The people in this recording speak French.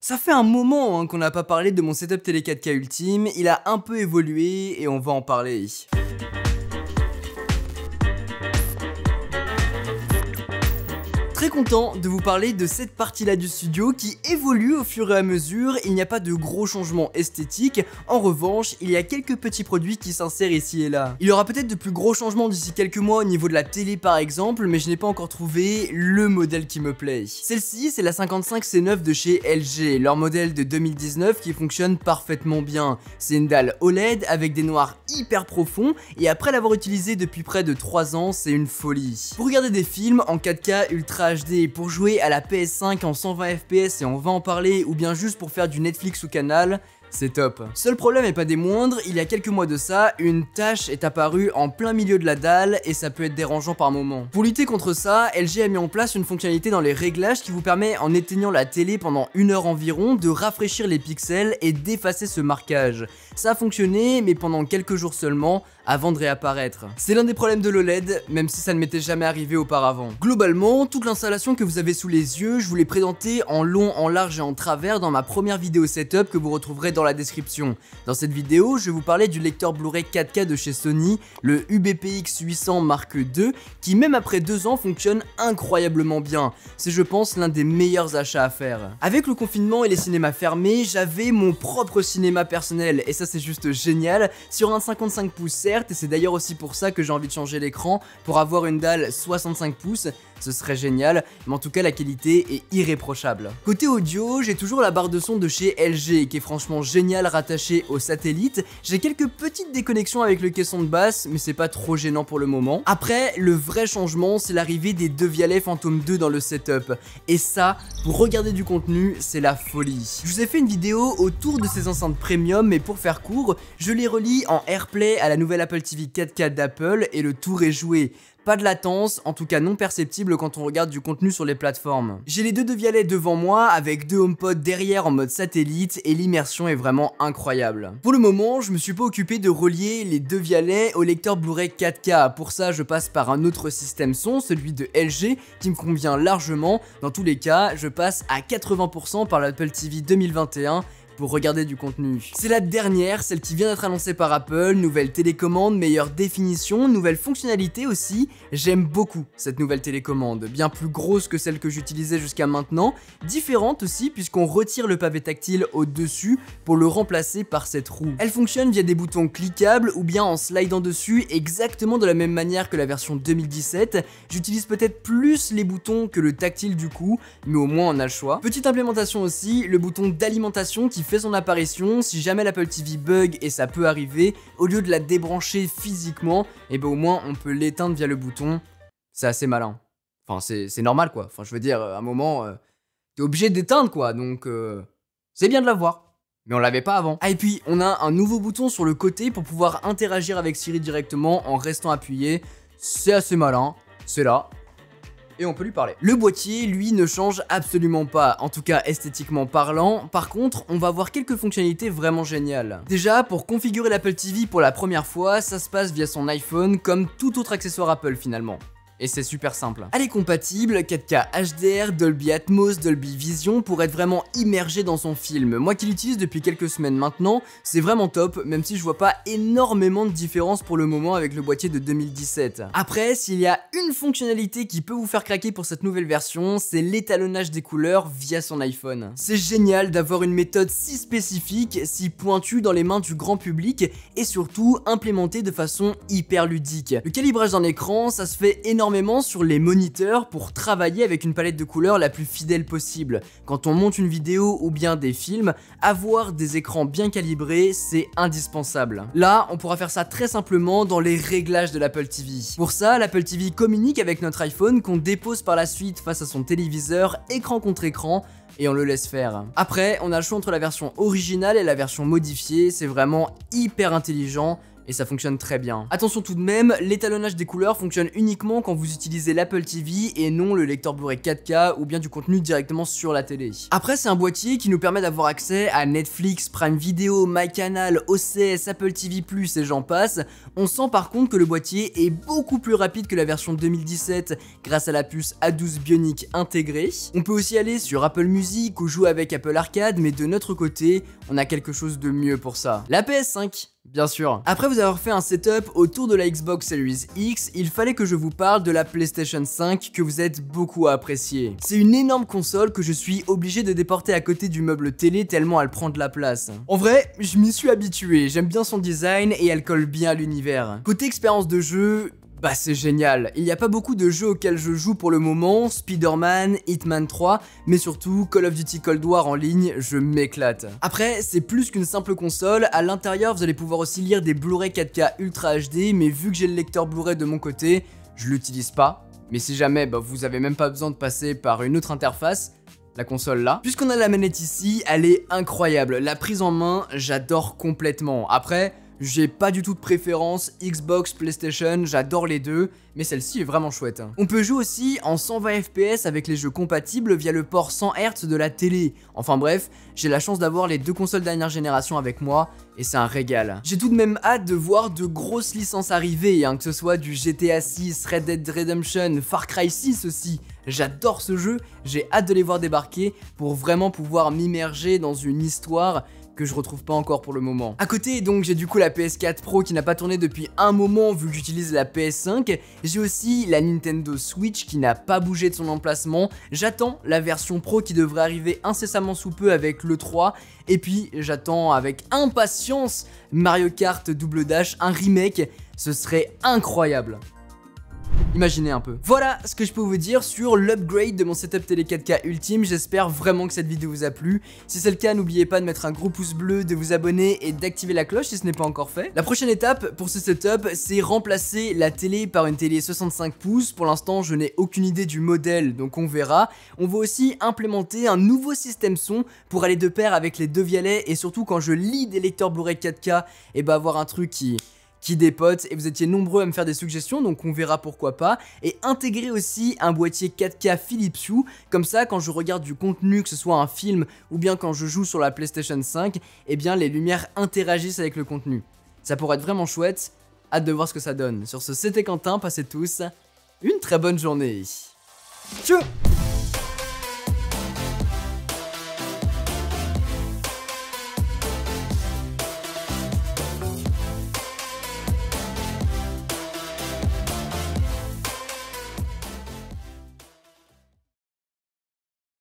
Ça fait un moment qu'on n'a pas parlé de mon setup télé 4K ultime, il a un peu évolué et on va en parler. Très content de vous parler de cette partie-là du studio qui évolue au fur et à mesure, il n'y a pas de gros changements esthétiques, en revanche, il y a quelques petits produits qui s'insèrent ici et là. Il y aura peut-être de plus gros changements d'ici quelques mois au niveau de la télé par exemple, mais je n'ai pas encore trouvé le modèle qui me plaît. Celle-ci, c'est la 55C9 de chez LG, leur modèle de 2019 qui fonctionne parfaitement bien. C'est une dalle OLED avec des noirs hyper profonds, et après l'avoir utilisée depuis près de 3 ans, c'est une folie. Pour regarder des films en 4K Ultra HD, pour jouer à la PS5 en 120 FPS et on va en parler, ou bien juste pour faire du Netflix ou Canal, c'est top. Seul problème et pas des moindres, il y a quelques mois de ça, une tache est apparue en plein milieu de la dalle et ça peut être dérangeant par moment. Pour lutter contre ça, LG a mis en place une fonctionnalité dans les réglages qui vous permet, en éteignant la télé pendant 1 heure environ, de rafraîchir les pixels et d'effacer ce marquage. Ça a fonctionné, mais pendant quelques jours seulement, avant de réapparaître. C'est l'un des problèmes de l'OLED, même si ça ne m'était jamais arrivé auparavant. Globalement, toute l'installation que vous avez sous les yeux, je vous l'ai présentée en long, en large et en travers dans ma première vidéo setup que vous retrouverez dans la description. Dans cette vidéo, je vais vous parler du lecteur Blu-ray 4K de chez Sony, le UBPX 800 Mark II, qui même après 2 ans fonctionne incroyablement bien. C'est, je pense, l'un des meilleurs achats à faire. Avec le confinement et les cinémas fermés, j'avais mon propre cinéma personnel, et ça c'est juste génial, sur un 55 pouces certes, et c'est d'ailleurs aussi pour ça que j'ai envie de changer l'écran, pour avoir une dalle 65 pouces, ce serait génial, mais en tout cas la qualité est irréprochable. Côté audio, j'ai toujours la barre de son de chez LG, qui est franchement géniale rattachée au satellite. J'ai quelques petites déconnexions avec le caisson de basse, mais c'est pas trop gênant pour le moment. Après, le vrai changement, c'est l'arrivée des 2 Vialet Phantom 2 dans le setup, et ça, pour regarder du contenu, c'est la folie. Je vous ai fait une vidéo autour de ces enceintes premium, mais pour faire court, je les relie en AirPlay à la nouvelle Apple TV 4K d'Apple, et le tour est joué. Pas de latence, en tout cas non perceptible quand on regarde du contenu sur les plateformes. J'ai les 2 Vialet devant moi avec 2 HomePod derrière en mode satellite et l'immersion est vraiment incroyable. Pour le moment, je me suis pas occupé de relier les 2 Vialet au lecteur Blu-ray 4K. Pour ça, je passe par un autre système son, celui de LG, qui me convient largement. Dans tous les cas, je passe à 80% par l'Apple TV 2021 pour regarder du contenu. C'est la dernière, celle qui vient d'être annoncée par Apple, nouvelle télécommande, meilleure définition, nouvelle fonctionnalité aussi. J'aime beaucoup cette nouvelle télécommande, bien plus grosse que celle que j'utilisais jusqu'à maintenant, différente aussi puisqu'on retire le pavé tactile au-dessus pour le remplacer par cette roue. Elle fonctionne via des boutons cliquables ou bien en slidant dessus exactement de la même manière que la version 2017. J'utilise peut-être plus les boutons que le tactile du coup, mais au moins on a le choix. Petite implémentation aussi, le bouton d'alimentation qui fait son apparition si jamais l'Apple TV bug, et ça peut arriver, au lieu de la débrancher physiquement, et ben au moins on peut l'éteindre via le bouton. C'est assez malin. Enfin c'est normal quoi, enfin je veux dire à un moment t'es obligé d'éteindre quoi, donc c'est bien de l'avoir. Mais on l'avait pas avant. Ah et puis on a un nouveau bouton sur le côté pour pouvoir interagir avec Siri directement en restant appuyé. C'est assez malin, c'est là. Et on peut lui parler. Le boîtier, lui, ne change absolument pas, en tout cas esthétiquement parlant. Par contre, on va voir quelques fonctionnalités vraiment géniales. Déjà, pour configurer l'Apple TV pour la première fois, ça se passe via son iPhone, comme tout autre accessoire Apple finalement. Et c'est super simple. Elle est compatible 4K HDR, Dolby Atmos, Dolby Vision pour être vraiment immergé dans son film. Moi qui l'utilise depuis quelques semaines maintenant, c'est vraiment top, même si je vois pas énormément de différence pour le moment avec le boîtier de 2017. Après, s'il y a une fonctionnalité qui peut vous faire craquer pour cette nouvelle version, c'est l'étalonnage des couleurs via son iPhone. C'est génial d'avoir une méthode si spécifique, si pointue dans les mains du grand public et surtout implémentée de façon hyper ludique. Le calibrage d'un écran, ça se fait énormément sur les moniteurs pour travailler avec une palette de couleurs la plus fidèle possible. Quand on monte une vidéo ou bien des films, avoir des écrans bien calibrés, c'est indispensable. Là, on pourra faire ça très simplement dans les réglages de l'Apple TV. Pour ça, l'Apple TV communique avec notre iPhone qu'on dépose par la suite face à son téléviseur, écran contre écran, et on le laisse faire. Après, on a le choix entre la version originale et la version modifiée, c'est vraiment hyper intelligent. et ça fonctionne très bien. Attention tout de même, l'étalonnage des couleurs fonctionne uniquement quand vous utilisez l'Apple TV et non le lecteur Blu-ray 4K ou bien du contenu directement sur la télé. Après, c'est un boîtier qui nous permet d'avoir accès à Netflix, Prime Video, MyCanal, OCS, Apple TV+, et j'en passe. On sent par contre que le boîtier est beaucoup plus rapide que la version 2017 grâce à la puce A12 Bionic intégrée. On peut aussi aller sur Apple Music ou jouer avec Apple Arcade, mais de notre côté, on a quelque chose de mieux pour ça. La PS5, bien sûr. Après vous avoir fait un setup autour de la Xbox Series X, il fallait que je vous parle de la PlayStation 5 que vous êtes beaucoup à apprécier. C'est une énorme console que je suis obligé de déporter à côté du meuble télé tellement elle prend de la place. En vrai, je m'y suis habitué, j'aime bien son design et elle colle bien à l'univers. Côté expérience de jeu, bah c'est génial, il n'y a pas beaucoup de jeux auxquels je joue pour le moment, Spider-Man, Hitman 3, mais surtout Call of Duty Cold War en ligne, je m'éclate. Après, c'est plus qu'une simple console, à l'intérieur vous allez pouvoir aussi lire des Blu-ray 4K Ultra HD, mais vu que j'ai le lecteur Blu-ray de mon côté, je l'utilise pas. Mais si jamais vous avez même pas besoin de passer par une autre interface, la console là. Puisqu'on a la manette ici, elle est incroyable, la prise en main, j'adore complètement. Après, j'ai pas du tout de préférence, Xbox, PlayStation, j'adore les deux, mais celle-ci est vraiment chouette. On peut jouer aussi en 120 fps avec les jeux compatibles via le port 100 Hz de la télé. Enfin bref, j'ai la chance d'avoir les deux consoles dernière génération avec moi, et c'est un régal. J'ai tout de même hâte de voir de grosses licences arriver, que ce soit du GTA 6, Red Dead Redemption, Far Cry 6 aussi. J'adore ce jeu, j'ai hâte de les voir débarquer pour vraiment pouvoir m'immerger dans une histoire que je retrouve pas encore pour le moment. À côté, donc, j'ai du coup la PS4 Pro qui n'a pas tourné depuis un moment vu que j'utilise la PS5. J'ai aussi la Nintendo Switch qui n'a pas bougé de son emplacement. J'attends la version Pro qui devrait arriver incessamment sous peu avec le 3. Et puis, j'attends avec impatience Mario Kart Double Dash, un remake. Ce serait incroyable. Imaginez un peu. Voilà ce que je peux vous dire sur l'upgrade de mon setup télé 4K ultime. J'espère vraiment que cette vidéo vous a plu. Si c'est le cas, n'oubliez pas de mettre un gros pouce bleu, de vous abonner et d'activer la cloche si ce n'est pas encore fait. La prochaine étape pour ce setup, c'est remplacer la télé par une télé 65 pouces. Pour l'instant, je n'ai aucune idée du modèle, donc on verra. On va aussi implémenter un nouveau système son pour aller de pair avec les Devialet et surtout quand je lis des lecteurs Blu-ray 4K, et avoir un truc qui dépote, et vous étiez nombreux à me faire des suggestions, donc on verra pourquoi pas. Et intégrer aussi un boîtier 4K Philips Hue, comme ça quand je regarde du contenu, que ce soit un film ou bien quand je joue sur la PlayStation 5, et bien les lumières interagissent avec le contenu. Ça pourrait être vraiment chouette, hâte de voir ce que ça donne. Sur ce, c'était Quentin, passez tous une très bonne journée. Tchou!